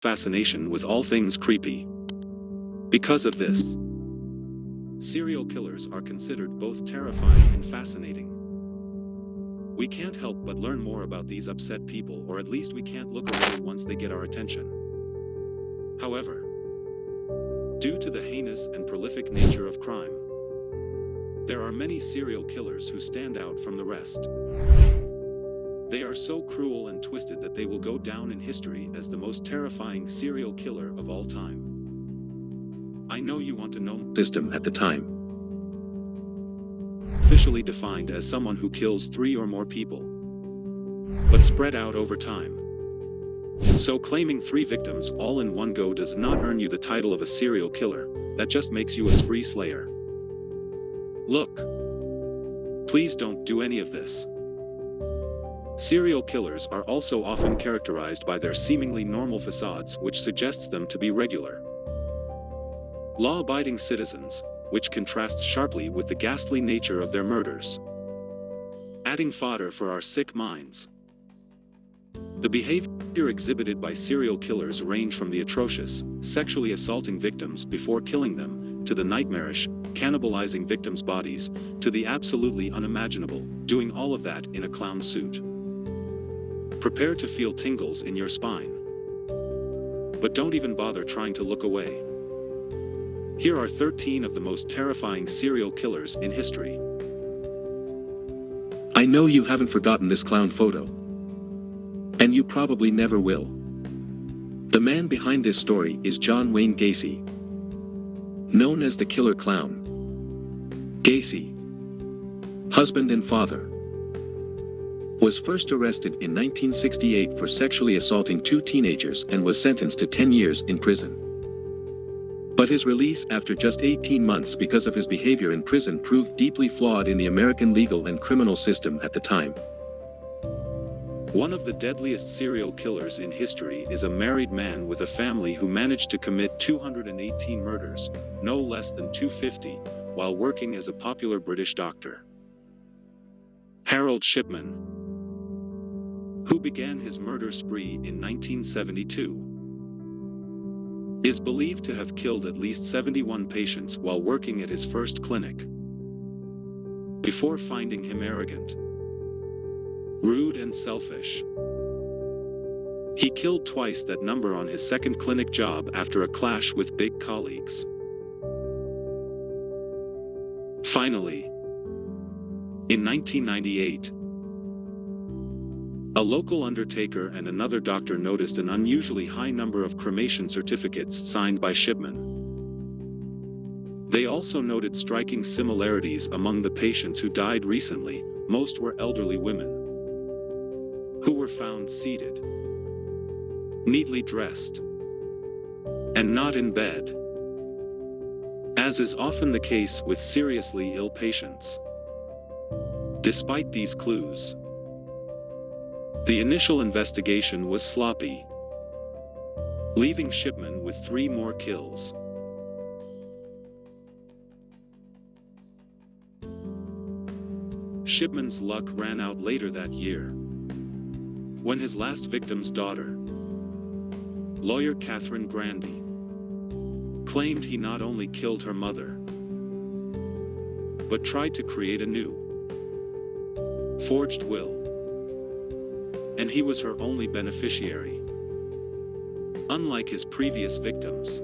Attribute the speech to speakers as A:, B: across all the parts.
A: fascination with all things creepy. Because of this, serial killers are considered both terrifying and fascinating. We can't help but learn more about these upset people, or at least we can't look away once they get our attention. However, due to the heinous and prolific nature of crime, there are many serial killers who stand out from the rest. They are so cruel and twisted that they will go down in history as the most terrifying serial killer of all time. I know you want to know system at the time. Officially defined as someone who kills 3 or more people, but spread out over time. So claiming 3 victims all in one go does not earn you the title of a serial killer. That just makes you a spree slayer. Look, please don't do any of this. Serial killers are also often characterized by their seemingly normal facades, which suggests them to be regular, law-abiding citizens, which contrasts sharply with the ghastly nature of their murders, adding fodder for our sick minds. The behavior exhibited by serial killers range from the atrocious, sexually assaulting victims before killing them, to the nightmarish, cannibalizing victims' bodies, to the absolutely unimaginable, doing all of that in a clown suit. Prepare to feel tingles in your spine. But don't even bother trying to look away. Here are 13 of the most terrifying serial killers in history. I know you haven't forgotten this clown photo. And you probably never will. The man behind this story is John Wayne Gacy, known as the Killer Clown. Gacy, husband and father, was first arrested in 1968 for sexually assaulting 2 teenagers and was sentenced to 10 years in prison. But his release after just 18 months because of his behavior in prison proved deeply flawed in the American legal and criminal system at the time. One of the deadliest serial killers in history is a married man with a family who managed to commit 218 murders, no less than 250, while working as a popular British doctor. Harold Shipman, who began his murder spree in 1972, is believed to have killed at least 71 patients while working at his first clinic, before finding him arrogant, rude and selfish. He killed twice that number on his second clinic job after a clash with big colleagues. Finally, in 1998, a local undertaker and another doctor noticed an unusually high number of cremation certificates signed by Shipman. They also noted striking similarities among the patients who died recently. Most were elderly women, who were found seated, neatly dressed, and not in bed, as is often the case with seriously ill patients. Despite these clues, the initial investigation was sloppy, leaving Shipman with 3 more kills. Shipman's luck ran out later that year, when his last victim's daughter, lawyer Catherine Granby, claimed he not only killed her mother, but tried to create a new, forged will, and he was her only beneficiary. Unlike his previous victims,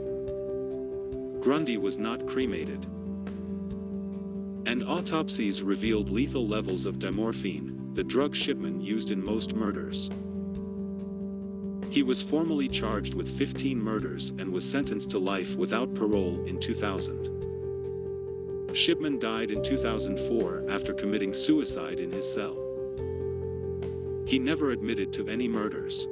A: Grundy was not cremated, and autopsies revealed lethal levels of diamorphine, the drug Shipman used in most murders. He was formally charged with 15 murders and was sentenced to life without parole in 2000. Shipman died in 2004 after committing suicide in his cell. He never admitted to any murders.